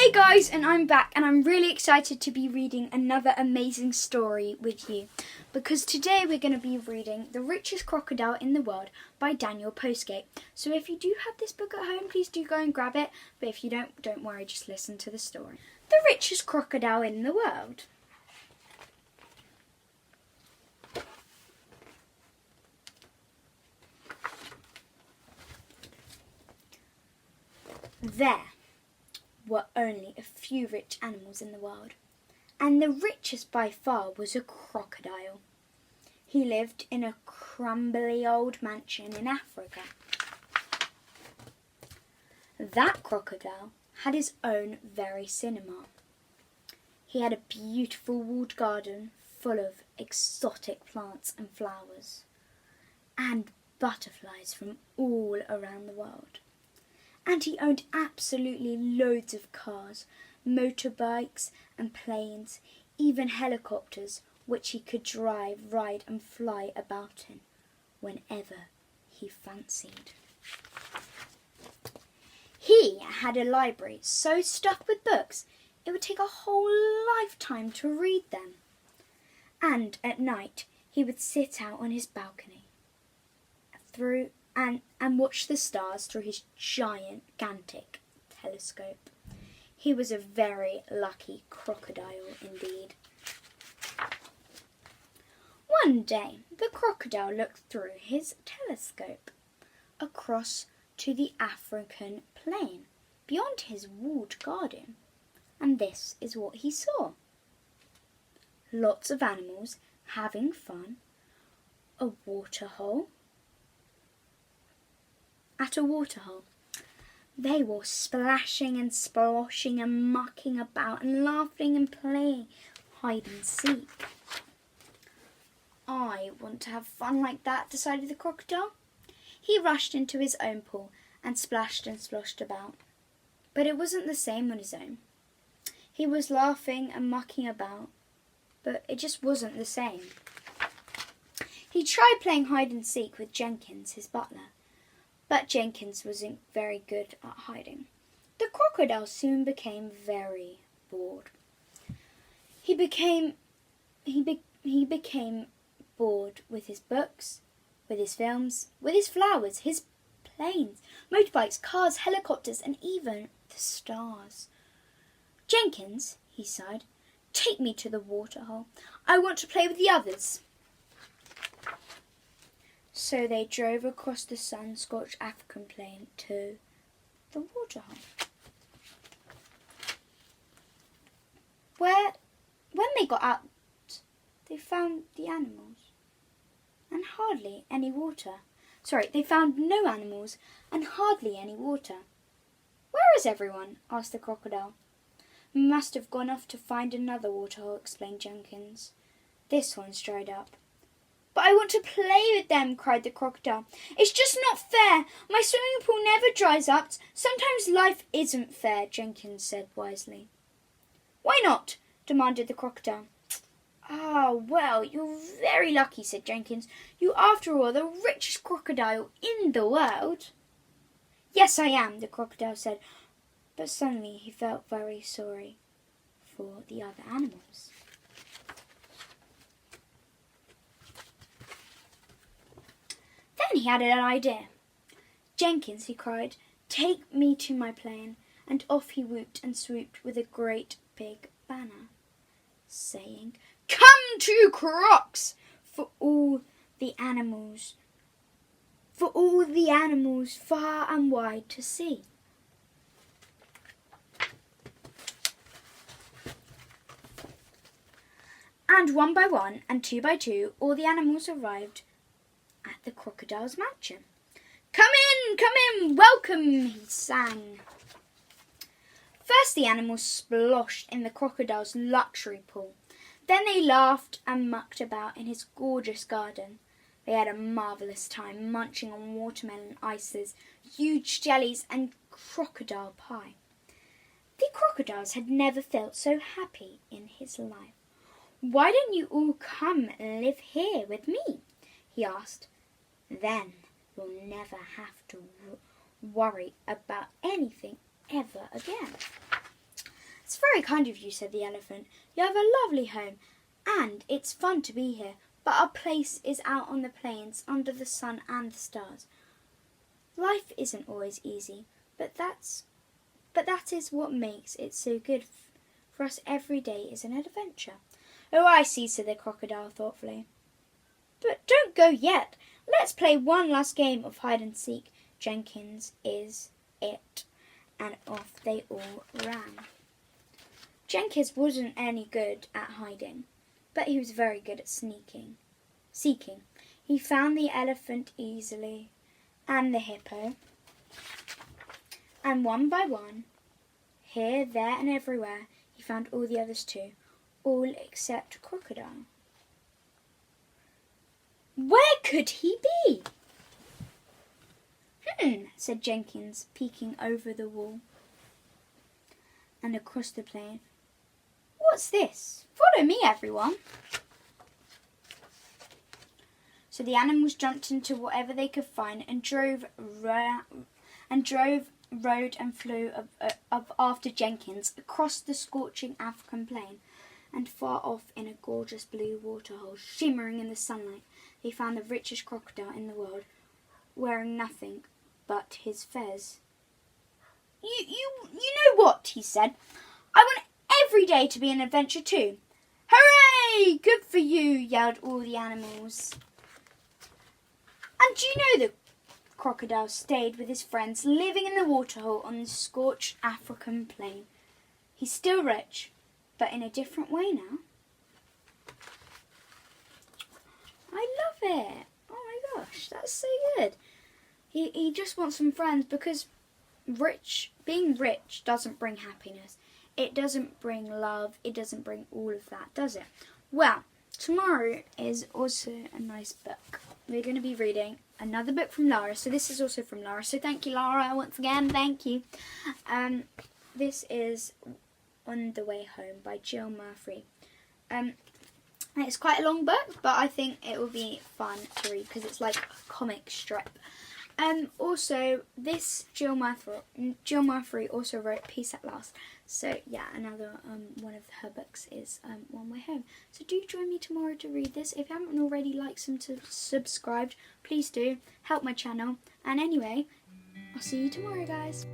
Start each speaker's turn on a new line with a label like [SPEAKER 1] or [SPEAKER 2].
[SPEAKER 1] Hey guys, and I'm back, and I'm really excited to be reading another amazing story with you, because today we're going to be reading The Richest Crocodile in the World by Daniel Postgate. So if you do have this book at home, please do go and grab it, but if you don't worry, just listen to the story. The Richest Crocodile in the World. There were only a few rich animals in the world, and the richest by far was a crocodile. He lived in a crumbly old mansion in Africa. That crocodile had his own very cinema. He had a beautiful walled garden full of exotic plants and flowers, and butterflies from all around the world. And he owned absolutely loads of cars, motorbikes and planes, even helicopters, which he could drive, ride and fly about in whenever he fancied. He had a library so stuffed with books it would take a whole lifetime to read them. And at night he would sit out on his balcony and watch the stars through his gigantic telescope. He was a very lucky crocodile indeed. One day the crocodile looked through his telescope across to the African plain beyond his walled garden, and this is what he saw. Lots of animals having fun, a waterhole. At a waterhole, they were splashing and sploshing and mucking about and laughing and playing hide and seek. I want to have fun like that, decided the crocodile. He rushed into his own pool and splashed and sloshed about. But it wasn't the same on his own. He was laughing and mucking about, but it just wasn't the same. He tried playing hide and seek with Jenkins, his butler, but Jenkins wasn't very good at hiding. The crocodile soon became very bored. He became bored with his books, with his films, with his flowers, his planes, motorbikes, cars, helicopters, and even the stars. Jenkins, he sighed, take me to the waterhole. I want to play with the others. So they drove across the sun-scorched African plain to the waterhole. When they got out, they found the animals and hardly any water. They found no animals and hardly any water. Where is everyone? Asked the crocodile. Must have gone off to find another waterhole, explained Jenkins. This one's dried up. But I want to play with them, cried the crocodile. It's just not fair. My swimming pool never dries up. Sometimes life isn't fair, Jenkins said wisely. Why not? Demanded the crocodile. Well, you're very lucky, said Jenkins. You're after all the richest crocodile in the world. Yes, I am, the crocodile said, but suddenly he felt very sorry for the other animals. Then he had an idea. Jenkins, he cried, take me to my plane, and off he whooped and swooped with a great big banner, saying, Come to Crocs, for all the animals far and wide to see. And one by one and two by two, all the animals arrived at the crocodile's mansion. Come in, welcome, he sang. First the animals splashed in the crocodile's luxury pool. Then they laughed and mucked about in his gorgeous garden. They had a marvellous time munching on watermelon ices, huge jellies and crocodile pie. The crocodiles had never felt so happy in his life. Why don't you all come and live here with me? He asked. Then you'll never have to worry about anything ever again. "It's very kind of you," said the elephant. "You have a lovely home, and it's fun to be here. But our place is out on the plains, under the sun and the stars. Life isn't always easy, but that is what makes it so good. For us, every day is an adventure." "Oh, I see," said the crocodile thoughtfully. "But don't go yet. Let's play one last game of hide and seek. Jenkins is it." And off they all ran. Jenkins wasn't any good at hiding, but he was very good at seeking. He found the elephant easily, and the hippo, and one by one, here, there, and everywhere, he found all the others too, all except Crocodile. Where could he be? Said Jenkins, peeking over the wall and across the plain. "What's this? Follow me, everyone." So the animals jumped into whatever they could find and drove, rode and flew up after Jenkins across the scorching African plain, and far off in a gorgeous blue waterhole shimmering in the sunlight they found the richest crocodile in the world, wearing nothing but his fez. You know what?" he said. "I want every day to be an adventure too." "Hooray! Good for you!" yelled all the animals. And do you know the crocodile stayed with his friends, living in the waterhole on the scorched African plain. He's still rich, but in a different way now. I love it. Oh my gosh, that's so good. He just wants some friends because being rich doesn't bring happiness. It doesn't bring love. It doesn't bring all of that, does it? Well, tomorrow is also a nice book. We're going to be reading another book from Lara. So this is also from Lara. So thank you, Lara, once again. Thank you. This is On the Way Home by Jill Murphy. It's quite a long book, but I think it will be fun to read because it's like a comic strip. Also, this Jill Murphy also wrote Peace at Last. So yeah, another one of her books is One Way Home. So do join me tomorrow to read this. If you haven't already liked and subscribed, please do. Help my channel. And anyway, I'll see you tomorrow, guys.